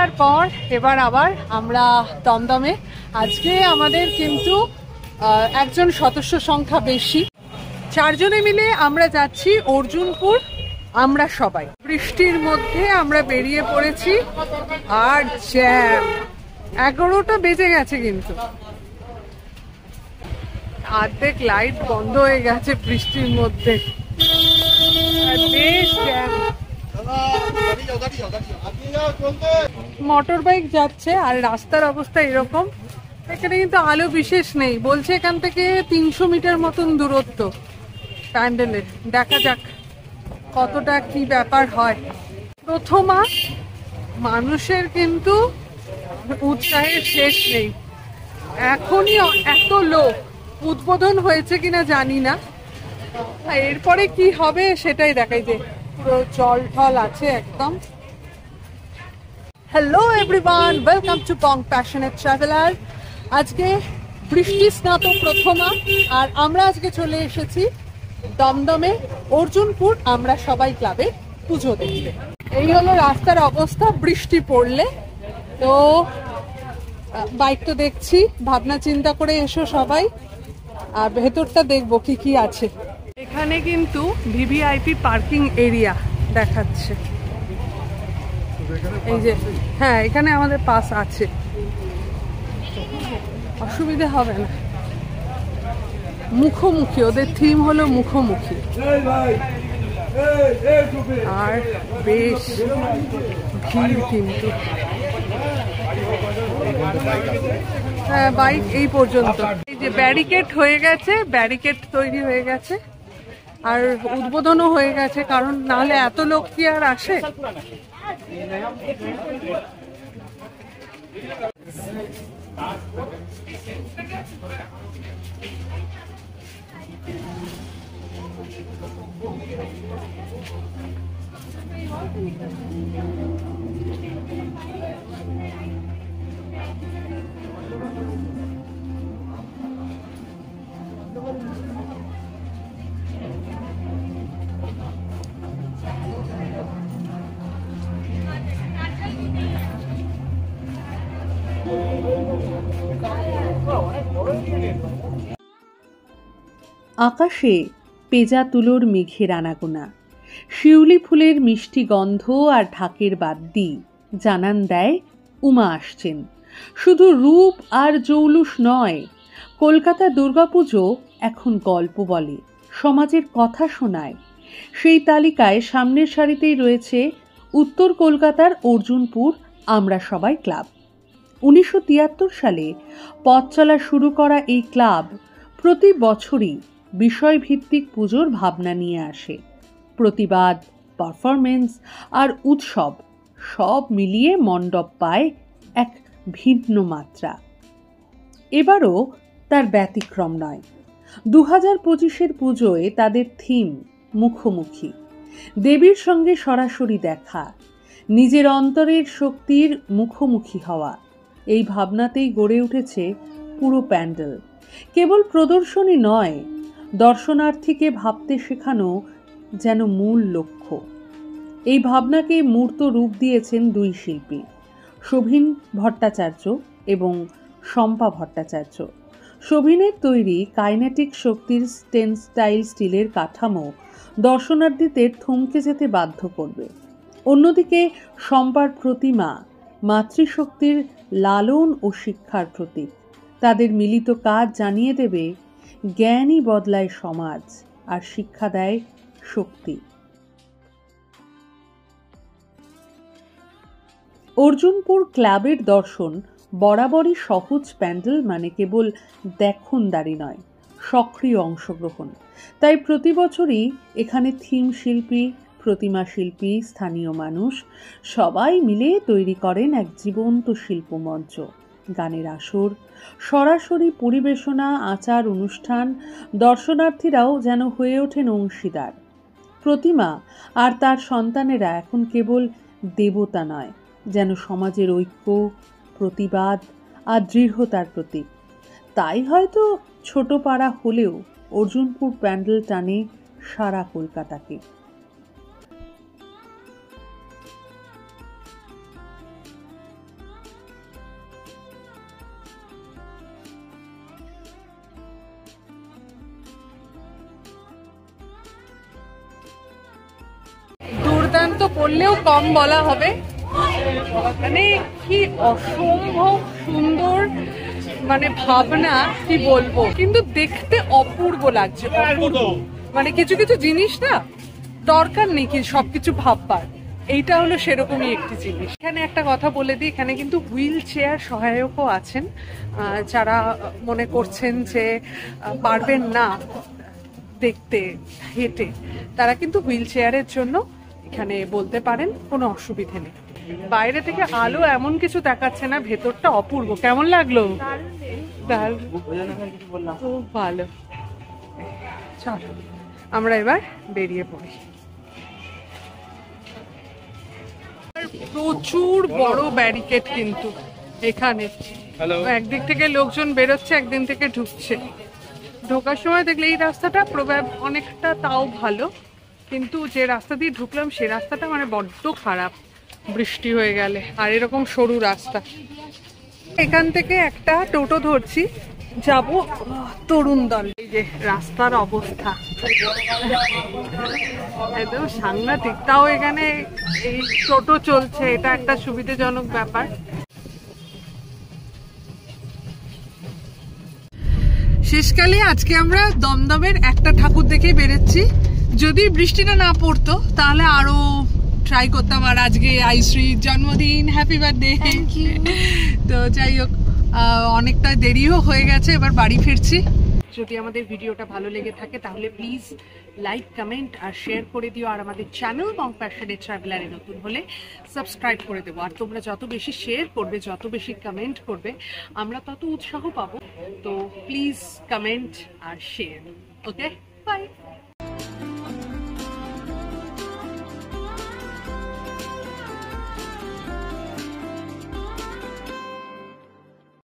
বেলার পর এবার আবার আমরা দমদমে। আজকে আমাদের কিন্তু একজন সদস্য সংখ্যা বেশি, 4 জনে মিলে আমরা যাচ্ছি অর্জুনপুর। আমরা সবাই বৃষ্টির মধ্যে আমরা বেরিয়ে পড়েছি, আর জ্যাম 11টা বেজে গেছে, কিন্তু অর্ধেক লাইট বন্ধ হয়ে গেছে বৃষ্টির মধ্যে, বেশ জ্যাম। মোটর বাইক যাচ্ছে আর রাস্তার অবস্থা এরকম। এখানে কিন্তু আলো বিশেষ নেই, বলছে এখান থেকে 300 মিটার মতন দূরত্ব প্যান্ডেলের। দেখা যাক কতটা কি ব্যাপার হয়। প্রথমা মানুষের কিন্তু উৎসাহের শেষ নেই, এখনই এত লোক। উদ্বোধন হয়েছে কিনা জানি না, এরপরে কি হবে সেটাই দেখাই। যে পুরো জল ঠল আছে একদম। Hello everyone, welcome to Bong passionate traveller. আজকে বৃষ্টি স্নাত প্রথমা, আর আমরা আজকে চলে এসেছি দমদমে অর্জুনপুর আমরা সবাই ক্লাবে পুজো দেখতে। এই হলো রাস্তার অবস্থা বৃষ্টি পড়লে। তো বাইক তো দেখছি, ভাবনা চিন্তা করে এসো সবাই, আর ভেতরটা দেখবো কি কি আছে। এখানে কিন্তু ভিভিআইপি পার্কিং এরিয়া দেখাচ্ছে, এই যে। হ্যাঁ, এখানে আমাদের পাস আছে, অসুবিধা হবে না। মুখোমুখি, ওদের থিম হলো মুখোমুখি, আর বেশ ভিড় কিন্তু। হ্যাঁ, বাইক এই পর্যন্ত। এই যে ব্যারিকেড হয়ে গেছে, ব্যারিকেড তৈরি হয়ে গেছে, আর উদ্বোধনও হয়ে গেছে, কারণ নাহলে এত লোক কি আর আসে। আকাশে পেঁজা তুলোর মেঘের আনাগোনা, শিউলি ফুলের মিষ্টি গন্ধ আর ঢাকের বাদ্যি জানান দেয় উমা আসছেন। শুধু রূপ আর জৌলুস নয়, কলকাতা দুর্গাপুজো এখন গল্প বলে, সমাজের কথা শোনায়। সেই তালিকায় সামনের সারিতেই রয়েছে উত্তর কলকাতার অর্জুনপুর আমরা সবাই ক্লাব। 1973 সালে পথ চলা শুরু করা এই ক্লাব প্রতি বছরই বিষয়ভিত্তিক পুজোর ভাবনা নিয়ে আসে। প্রতিবাদ, পারফরমেন্স আর উৎসব সব মিলিয়ে মণ্ডপ পায় এক ভিন্ন মাত্রা। এবারও তার ব্যতিক্রম নয়। 2025-এর পুজোয় তাদের থিম মুখোমুখি, দেবীর সঙ্গে সরাসরি দেখা, নিজের অন্তরের শক্তির মুখোমুখি হওয়া। এই ভাবনাতেই গড়ে উঠেছে পুরো প্যান্ডেল। কেবল প্রদর্শনী নয়, দর্শনার্থীকে ভাবতে শেখানো যেন মূল লক্ষ্য। এই ভাবনাকে মূর্ত রূপ দিয়েছেন 2 শিল্পী, শোভিন ভট্টাচার্য এবং শম্পা ভট্টাচার্য। শোভিনের তৈরি কাইনেটিক শক্তির টেক্সটাইল স্টিলের কাঠামো দর্শনার্থীদের থমকে যেতে বাধ্য করবে। অন্যদিকে শম্পার প্রতিমা মাতৃশক্তির লালন ও শিক্ষার প্রতীক। তাদের মিলিত কাজ জানিয়ে দেবে জ্ঞানই বদলায় সমাজ, আর শিক্ষা দেয় শক্তি। অর্জুনপুর ক্লাবের দর্শন বরাবরই সহজ। প্যান্ডেল মানে কেবল দেখনদারি নয়, সক্রিয় অংশগ্রহণ। তাই প্রতি বছরই এখানে থিম শিল্পী, প্রতিমা শিল্পী, স্থানীয় মানুষ সবাই মিলে তৈরি করেন এক জীবন্ত শিল্পমঞ্চ। গানের আসর, সরাসরি পরিবেশনা, আচার অনুষ্ঠান, দর্শনার্থীরাও যেন হয়ে ওঠেন অংশীদার। প্রতিমা আর তার সন্তানেরা এখন কেবল দেবতা নয়, যেন সমাজের ঐক্য, প্রতিবাদ আর দৃঢ়তার প্রতীক। তাই হয়তো ছোট পাড়া হলেও অর্জুনপুর প্যান্ডেল টানে সারা কলকাতাকে। বললেও কম বলা হবে। মানে কি অসম্ভব সুন্দর, মানে ভাবনা কি বলবো, কিন্তু দেখতে অপূর্ব লাগছে, অপূর্ব। মানে কিছু কিছু জিনিস না দরকার নেই কি সবকিছু ভাববার, এইটা হলো সেরকমই একটি জিনিস। এখানে একটা কথা বলে দিই, এখানে কিন্তু হুইল চেয়ার সহায়কও আছেন। যারা মনে করছেন যে পারবেন না দেখতে হেঁটে, তারা কিন্তু হুইল চেয়ারের জন্য এখানে বলতে পারেন, কোনো অসুবিধে নেই। বাইরে থেকে আলো এমন কিছু দেখাচ্ছে না, ভেতরটা অপূর্ব। কেমন লাগলো? খুব ভালো। চল আমরা এবার বেরিয়ে পড়ি। প্রচুর বড় ব্যারিকেড কিন্তু এখানে, একদিক থেকে লোকজন বেরোচ্ছে, একদিন থেকে ঢুকছে। ঢোকার সময় দেখলে এই রাস্তাটা অনেকটা তাও ভালো, কিন্তু যে রাস্তা দিয়ে ঢুকলাম সে রাস্তাটা মানে বড্ড খারাপ বৃষ্টি হয়ে গেলে, আর এরকম সরু রাস্তা। এখান থেকে একটা টোটো ধরছি, যাব তরুণদল। এই যে রাস্তার অবস্থা একদম সাংঘাতিক, তাও এখানে এই টোটো চলছে, এটা একটা সুবিধাজনক ব্যাপার। শেষকালে আজকে আমরা দমদমের একটা ঠাকুর দেখে বেরোচ্ছি। যদি বৃষ্টিটা না পড়তো তাহলে আরো ট্রাই করতাম। আর আজকে আইশ্রীর জন্মদিন, হ্যাপি বার্থডে। তো যাই হোক, অনেকটা দেরিও হয়ে গেছে, এবার বাড়ি ফিরছি। যদি আমাদের ভিডিওটা ভালো লেগে থাকে তাহলে প্লিজ লাইক, কমেন্ট আর শেয়ার করে দিও। আর আমাদের চ্যানেল বং প্যাশনেট ট্রাভেলারে নতুন হলে সাবস্ক্রাইব করে দেবো। আর তোমরা যত বেশি শেয়ার করবে, যত বেশি কমেন্ট করবে, আমরা তত উৎসাহ পাবো। তো প্লিজ কমেন্ট আর শেয়ার। Okay, by.